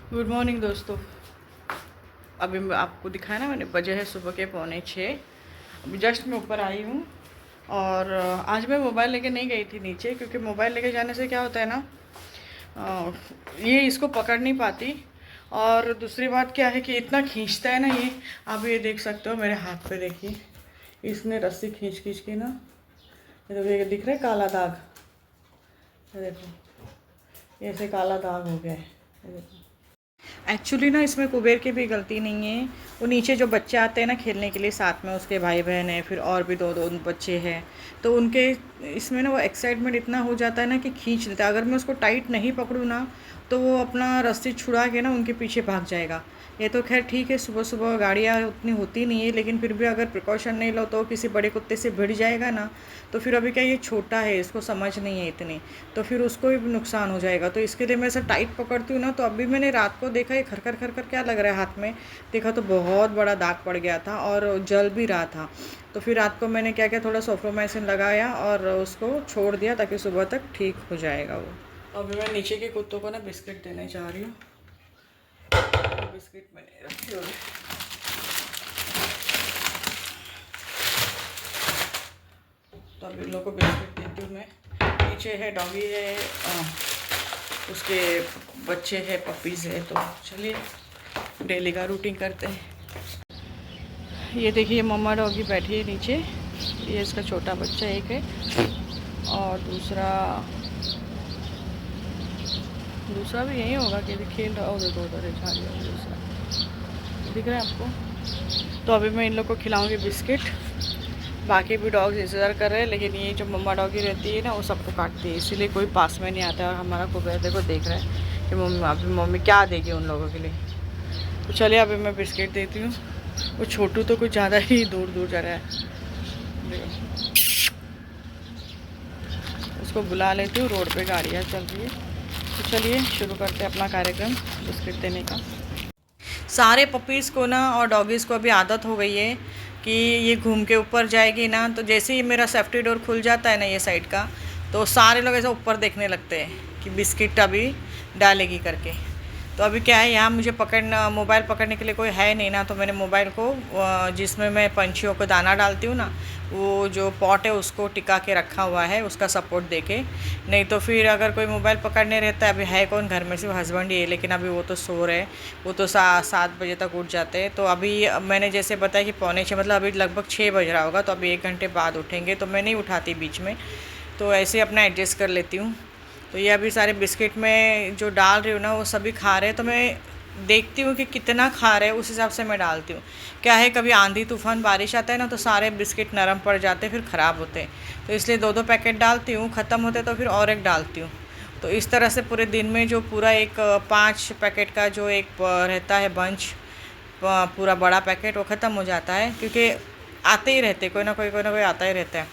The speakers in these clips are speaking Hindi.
गुड मॉर्निंग दोस्तों। अभी मैं आपको दिखाया ना, मैंने बजे है सुबह के 5:45। अभी जस्ट मैं ऊपर आई हूँ। और आज मैं मोबाइल लेके नहीं गई थी नीचे, क्योंकि मोबाइल लेके जाने से क्या होता है ना, अ, ये इसको पकड़ नहीं पाती। और दूसरी बात क्या है कि इतना खींचता है ना ये। आप ये देख सकते हो मेरे हाथ पे, देखिए इसने रस्सी खींच खींच के ना, ये दिख रहा है काला दाग। ये देखो, ये ऐसे काला दाग हो गया है। ये देखो, एक्चुअली ना इसमें कुबेर की भी गलती नहीं है। वो नीचे जो बच्चे आते हैं ना खेलने के लिए साथ में, उसके भाई बहन हैं, फिर और भी दो दो बच्चे हैं, तो उनके इसमें ना वो एक्साइटमेंट इतना हो जाता है ना कि खींच लेता है। अगर मैं उसको टाइट नहीं पकड़ूँ ना, तो वो अपना रस्सी छुड़ा के ना उनके पीछे भाग जाएगा। ये तो खैर ठीक है, सुबह सुबह गाड़ियाँ उतनी होती नहीं है, लेकिन फिर भी अगर प्रिकॉशन नहीं लो तो किसी बड़े कुत्ते से भिड़ जाएगा ना, तो फिर अभी क्या ये छोटा है, इसको समझ नहीं है इतनी, तो फिर उसको भी नुकसान हो जाएगा। तो इसके लिए मैं ऐसा टाइट पकड़ती हूँ ना। तो अभी मैंने रात को देखा, ये खरखर खरखर क्या लग रहा है हाथ में, देखा तो बहुत बड़ा दाग पड़ गया था और जल भी रहा था। तो फिर रात को मैंने क्या किया, थोड़ा सोफ्रोमाइसिन लगाया और उसको छोड़ दिया, ताकि सुबह तक ठीक हो जाएगा वो। अभी मैं नीचे के कुत्तों को ना बिस्किट देने जा रही हूँ। बिस्किट मैंने रखी हुई, तो अभी इन लोग को बिस्किट देती हूँ मैं। नीचे है डॉगी है, उसके बच्चे हैं, पपीज़ है। तो चलिए डेली का रूटीन करते हैं। ये देखिए मम्मा डॉगी बैठी है नीचे, ये इसका छोटा बच्चा एक है, और दूसरा भी यही होगा कि खेल रहा होगा। देखो उधर दूसरा दिख रहा है आपको। तो अभी मैं इन लोग को खिलाऊंगी बिस्किट। बाकी भी डॉग्स इंतज़ार कर रहे हैं, लेकिन ये जो मम्मा डॉगी रहती है ना, वो सबको काटती है, इसीलिए कोई पास में नहीं आता है। और हमारा कुबेर देखो देख रहा है कि मम्मी क्या देगी उन लोगों के लिए। तो चलिए अभी मैं बिस्किट देती हूँ। वो छोटू तो कुछ ज़्यादा ही दूर दूर जा रहा है, देखो। उसको बुला लेती हूँ, रोड पे गाड़ियाँ चल रही है। तो चलिए शुरू करते हैं अपना कार्यक्रम बिस्किट देने का। सारे पपीज़ को ना और डॉगीज़ को अभी आदत हो गई है कि ये घूम के ऊपर जाएगी ना, तो जैसे ही मेरा सेफ्टी डोर खुल जाता है ना ये साइड का, तो सारे लोग ऐसे ऊपर देखने लगते हैं कि बिस्किट अभी डालेगी करके। तो अभी क्या है, यहाँ मुझे मोबाइल पकड़ने के लिए कोई है नहीं ना, तो मैंने मोबाइल को जिसमें मैं पंछियों को दाना डालती हूँ ना, वो जो पॉट है उसको टिका के रखा हुआ है, उसका सपोर्ट देके। नहीं तो फिर अगर कोई मोबाइल पकड़ने रहता है, अभी है कौन घर में, सिर्फ हस्बैंड ही है, लेकिन अभी वो तो सो रहे हैं। वो तो 7 बजे तक उठ जाते हैं। तो अभी मैंने जैसे बताया कि 5:45, मतलब अभी लगभग 6 बज रहा होगा, तो अभी 1 घंटे बाद उठेंगे, तो मैं नहीं उठाती बीच में, तो ऐसे अपना एडजस्ट कर लेती हूँ। तो ये अभी सारे बिस्किट में जो डाल रही हूँ ना, वो सभी खा रहे हैं, तो मैं देखती हूँ कि कितना खा रहे हैं, उस हिसाब से मैं डालती हूँ। क्या है, कभी आंधी तूफान बारिश आता है ना, तो सारे बिस्किट नरम पड़ जाते हैं, फिर ख़राब होते हैं। तो इसलिए 2-2 पैकेट डालती हूँ, ख़त्म होते तो फिर और एक डालती हूँ। तो इस तरह से पूरे दिन में जो पूरा एक 5 पैकेट का जो एक रहता है बंच, पूरा बड़ा पैकेट, वो ख़त्म हो जाता है, क्योंकि आते ही रहते, कोई ना कोई आता ही रहता है।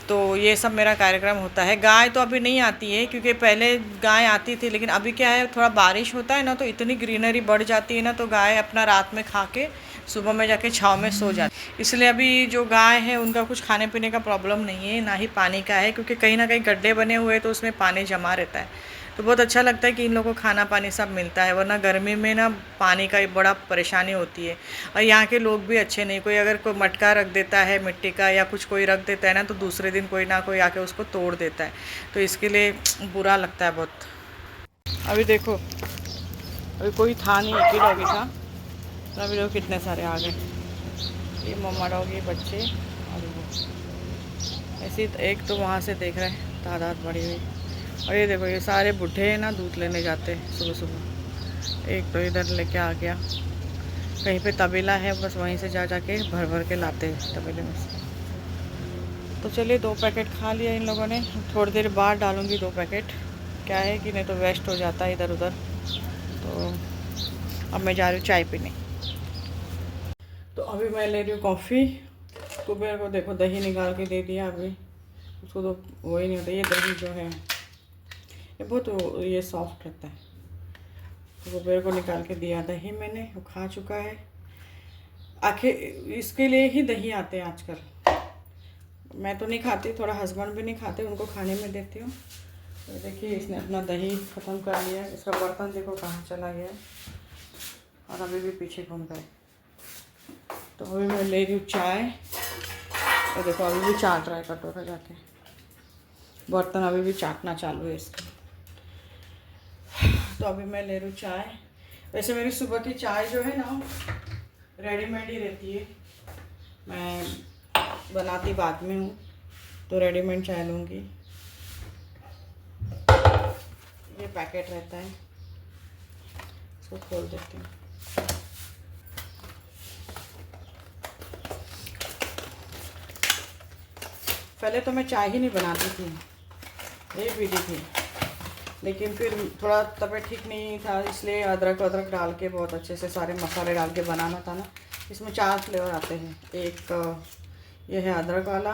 तो ये सब मेरा कार्यक्रम होता है। गाय तो अभी नहीं आती है, क्योंकि पहले गाय आती थी, लेकिन अभी क्या है, थोड़ा बारिश होता है ना, तो इतनी ग्रीनरी बढ़ जाती है ना, तो गाय अपना रात में खा के सुबह में जाके छाँव में सो जाती है। इसलिए अभी जो गाय है उनका कुछ खाने पीने का प्रॉब्लम नहीं है, ना ही पानी का है, क्योंकि कहीं ना कहीं गड्ढे बने हुए हैं, तो उसमें पानी जमा रहता है। तो बहुत अच्छा लगता है कि इन लोगों को खाना पानी सब मिलता है, वरना गर्मी में ना पानी का एक बड़ा परेशानी होती है। और यहाँ के लोग भी अच्छे नहीं, कोई अगर कोई मटका रख देता है मिट्टी का या कुछ कोई रख देता है ना, तो दूसरे दिन कोई ना कोई आके उसको तोड़ देता है, तो इसके लिए बुरा लगता है बहुत। अभी देखो, अभी कोई था नहीं, एक ही डॉगी था, तो अभी लोग कितने सारे आ गए। ये मम्मा डॉगी, बच्चे, और वो ऐसे एक तो वहाँ से देख रहे हैं तादाद बढ़ी हुई। और ये देखो, ये सारे बूढ़े हैं ना, दूध लेने जाते हैं सुबह सुबह। एक तो इधर लेके आ गया, कहीं पे तबेला है, बस वहीं से जा जाके भर भर के लाते हैं तबेले में से। तो चलिए 2 पैकेट खा लिया इन लोगों ने, थोड़ी देर बाद डालूँगी 2 पैकेट। क्या है कि नहीं तो वेस्ट हो जाता है इधर उधर। तो अब मैं जा रही हूँ चाय पीने। तो अभी मैं ले रही हूँ कॉफ़ी। कुबेर को देखो दही निकाल के दे दिया अभी, उसको तो वही नहीं होता। ये दही जो है ये बहुत ये सॉफ्ट रहता है। तो कुबेर को निकाल के दिया दही मैंने, वो खा चुका है। आखिर इसके लिए ही दही आते हैं आजकल। मैं तो नहीं खाती, थोड़ा हस्बैंड भी नहीं खाते, उनको खाने में देती हूँ। तो देखिए इसने अपना दही ख़त्म कर लिया। इसका बर्तन देखो कहाँ चला गया और अभी भी पीछे घूम गए। तो अभी मैं ले रही हूँ चाय। तो देखो अभी भी चाट रहा है कटोरा जाके, बर्तन अभी भी चाटना चालू है इसका। तो अभी मैं ले रही हूँ चाय। वैसे मेरी सुबह की चाय जो है ना रेडीमेड ही रहती है, मैं बनाती बाद में हूँ, तो रेडीमेड चाय लूँगी। ये पैकेट रहता है, इसको खोल देती हूँ। पहले तो मैं चाय ही नहीं बनाती थी, यही पीती थी, लेकिन फिर थोड़ा तबीयत ठीक नहीं था, इसलिए अदरक वदरक डाल के बहुत अच्छे से सारे मसाले डाल के बनाना था ना। इसमें 4 फ्लेवर आते हैं, एक ये है अदरक वाला,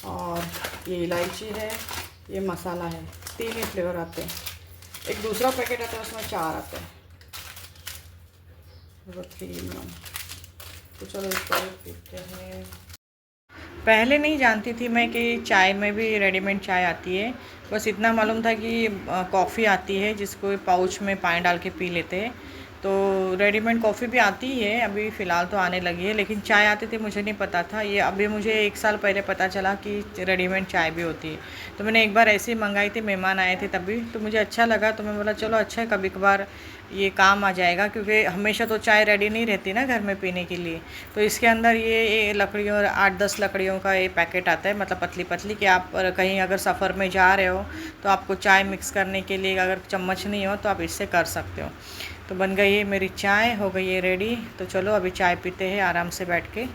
और ये इलायची है, ये मसाला है, 3 ही फ्लेवर आते हैं। एक दूसरा पैकेट आता है उसमें 4 आते हैं। तो चलो इसको पीते हैं। पहले नहीं जानती थी मैं कि चाय में भी रेडीमेड चाय आती है, बस इतना मालूम था कि कॉफ़ी आती है जिसको पाउच में पानी डाल के पी लेते हैं। तो रेडीमेड कॉफ़ी भी आती है, अभी फ़िलहाल तो आने लगी है, लेकिन चाय आती थी मुझे नहीं पता था। ये अभी मुझे 1 साल पहले पता चला कि रेडीमेड चाय भी होती है। तो मैंने एक बार ऐसे ही मंगाई थी, मेहमान आए थे तभी, तो मुझे अच्छा लगा, तो मैं बोला चलो अच्छा है, कभी कभार ये काम आ जाएगा, क्योंकि हमेशा तो चाय रेडी नहीं रहती ना घर में पीने के लिए। तो इसके अंदर ये लकड़ियों 8-10 लकड़ियों का ये पैकेट आता है, मतलब पतली पतली, कि आप कहीं अगर सफ़र में जा रहे हो तो आपको चाय मिक्स करने के लिए अगर चम्मच नहीं हो तो आप इससे कर सकते हो। तो बन गई है मेरी चाय, हो गई है रेडी। तो चलो अभी चाय पीते हैं आराम से बैठ के,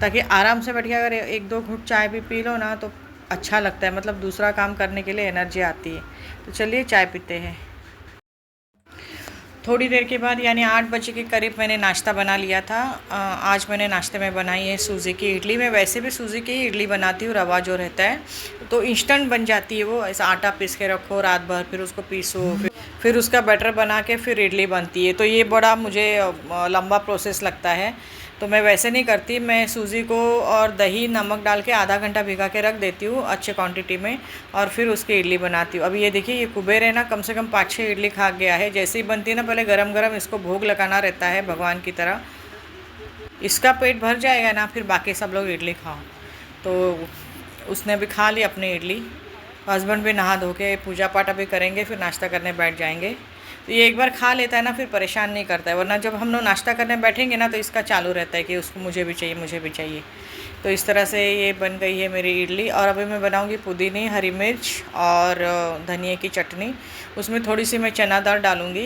ताकि आराम से बैठ के अगर 1-2 घूंट चाय भी पी लो ना तो अच्छा लगता है, मतलब दूसरा काम करने के लिए एनर्जी आती है। तो चलिए चाय पीते हैं। थोड़ी देर के बाद यानी 8 बजे के करीब मैंने नाश्ता बना लिया था। आज मैंने नाश्ते में बनाई है सूजी की इडली। मैं वैसे भी सूजी की इडली बनाती हूँ, रवा जो रहता है तो इंस्टेंट बन जाती है वो। ऐसा आटा पीस के रखो रात भर, फिर उसको पीसो, फिर उसका बैटर बना के फिर इडली बनती है। तो ये बड़ा मुझे लंबा प्रोसेस लगता है, तो मैं वैसे नहीं करती। मैं सूजी को और दही नमक डाल के आधा घंटा भिगा के रख देती हूँ अच्छे क्वांटिटी में, और फिर उसकी इडली बनाती हूँ। अभी ये देखिए ये कुबेर है ना, कम से कम 5-6 इडली खा गया है। जैसे ही बनती है ना, पहले गरम गरम इसको भोग लगाना रहता है भगवान की तरह। इसका पेट भर जाएगा ना, फिर बाकी सब लोग इडली खाओ। तो उसने भी खा ली अपनी इडली। हस्बैंड भी नहा धो के पूजा पाठ अभी करेंगे, फिर नाश्ता करने बैठ जाएंगे। तो ये एक बार खा लेता है ना, फिर परेशान नहीं करता है, वरना जब हम लोग नाश्ता करने बैठेंगे ना तो इसका चालू रहता है कि उसको मुझे भी चाहिए, मुझे भी चाहिए। तो इस तरह से ये बन गई है मेरी इडली। और अभी मैं बनाऊंगी पुदीने, हरी मिर्च और धनिया की चटनी। उसमें थोड़ी सी मैं चना दाल डालूँगी।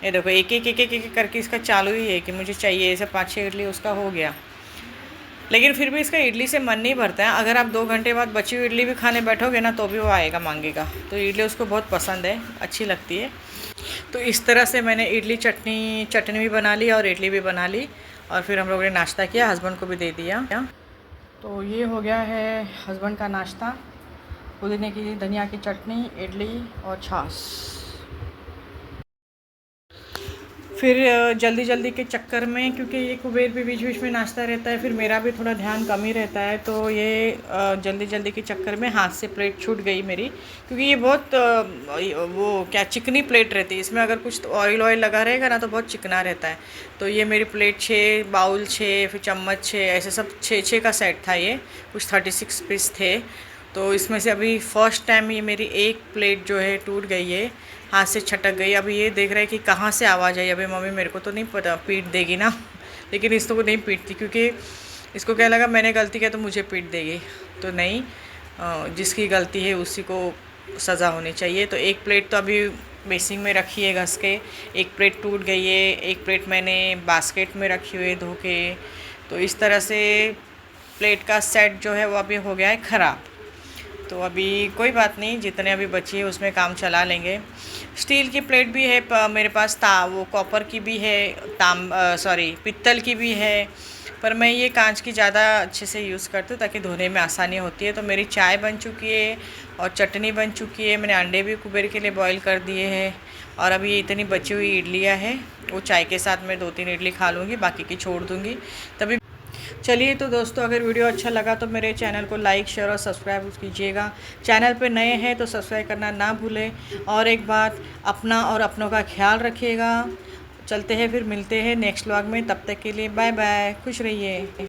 ये देखो एक एक एक एक एक करके इसका चालू ही है कि मुझे चाहिए। ऐसे 5-6 इडली उसका हो गया, लेकिन फिर भी इसका इडली से मन नहीं भरता है। अगर आप 2 घंटे बाद बची हुई इडली भी खाने बैठोगे ना तो भी वो आएगा, मांगेगा। तो इडली उसको बहुत पसंद है, अच्छी लगती है। तो इस तरह से मैंने इडली चटनी भी बना ली और इडली भी बना ली, और फिर हम लोगों ने नाश्ता किया, हस्बैंड को भी दे दिया। तो ये हो गया है हस्बैंड का नाश्ता, पुदीने की धनिया की चटनी, इडली और छाछ। फिर जल्दी जल्दी के चक्कर में, क्योंकि ये कुबेर भी बीच बीच में नाश्ता रहता है, फिर मेरा भी थोड़ा ध्यान कम ही रहता है, तो ये जल्दी जल्दी के चक्कर में हाथ से प्लेट छूट गई मेरी। क्योंकि ये बहुत वो क्या चिकनी प्लेट रहती है, इसमें अगर कुछ ऑयल लगा रहेगा ना तो बहुत चिकना रहता है। तो ये मेरी प्लेट 6, बाउल 6, फिर चम्मच 6, ऐसे सब 6-6 का सेट था। ये कुछ 36 पीस थे। तो इसमें से अभी फर्स्ट टाइम ये मेरी एक प्लेट जो है टूट गई है, हाथ से छटक गई। अभी ये देख रहे हैं कि कहाँ से आवाज़ आई। अभी मम्मी मेरे को तो नहीं पता, पीट देगी ना, लेकिन इसको को नहीं पीटती, क्योंकि इसको क्या लगा मैंने गलती किया तो मुझे पीट देगी। तो नहीं, जिसकी गलती है उसी को सज़ा होनी चाहिए। तो एक प्लेट तो अभी बेसिंग में रखी है घस के, एक प्लेट टूट गई है, एक प्लेट मैंने बास्केट में रखी हुई है धो के। तो इस तरह से प्लेट का सेट जो है वो अभी हो गया है ख़राब। तो अभी कोई बात नहीं, जितने अभी बची है उसमें काम चला लेंगे। स्टील की प्लेट भी है मेरे पास, वो कॉपर की भी है, पित्तल की भी है, पर मैं ये कांच की ज़्यादा अच्छे से यूज़ करती हूँ ताकि धोने में आसानी होती है। तो मेरी चाय बन चुकी है और चटनी बन चुकी है। मैंने अंडे भी कुबेर के लिए बॉईल कर दिए हैं, और अभी ये इतनी बची हुई इडलियाँ हैं, वो चाय के साथ मैं 2-3 इडली खा लूँगी, बाकी की छोड़ दूँगी। तभी चलिए तो दोस्तों, अगर वीडियो अच्छा लगा तो मेरे चैनल को लाइक, शेयर और सब्सक्राइब कीजिएगा। चैनल पे नए हैं तो सब्सक्राइब करना ना भूलें। और एक बात, अपना और अपनों का ख्याल रखिएगा। चलते हैं, फिर मिलते हैं नेक्स्ट व्लॉग में। तब तक के लिए बाय बाय, खुश रहिए।